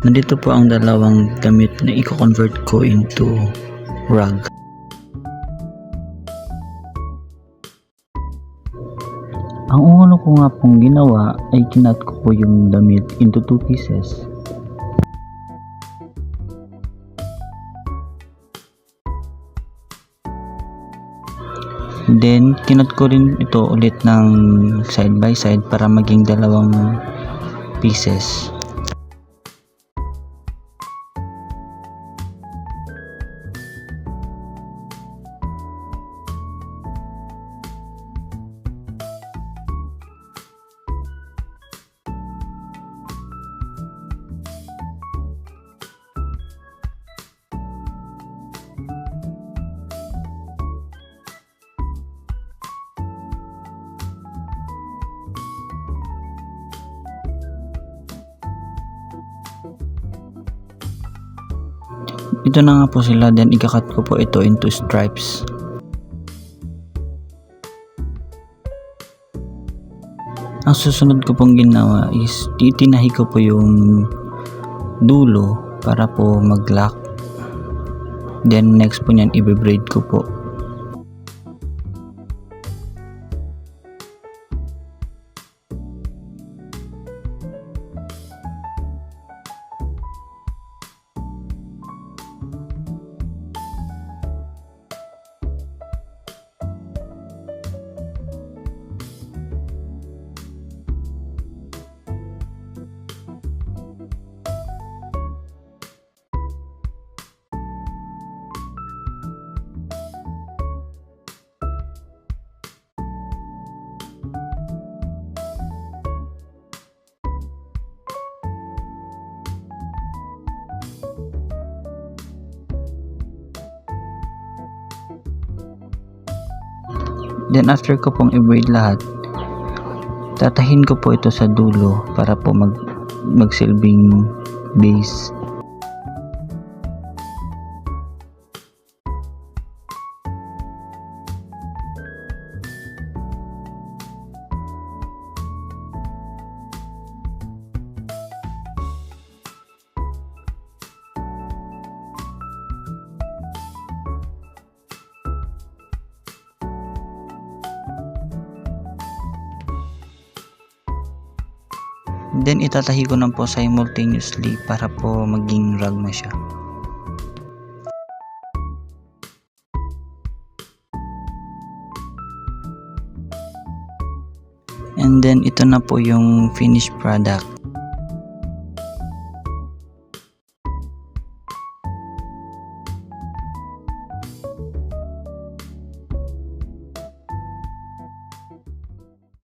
Nandito po ang dalawang damit na i-convert ko into rug. Ang una ko nga pong ginawa ay kinat ko po yung damit into 2 pieces. Then kinat ko rin ito ulit ng side by side para maging dalawang pieces. Ito na nga po sila, then ikakat ko po ito into stripes. Ang susunod ko pong ginawa is titinahi ko po yung dulo para po mag-lock. Then next po niyan i-braid ko po. Then after ko pong i-braid lahat, tatahin ko po ito sa dulo para po magsilbing base. Then itatahi ko na po simultaneously para po maging rug na siya. And then ito na po yung finished product.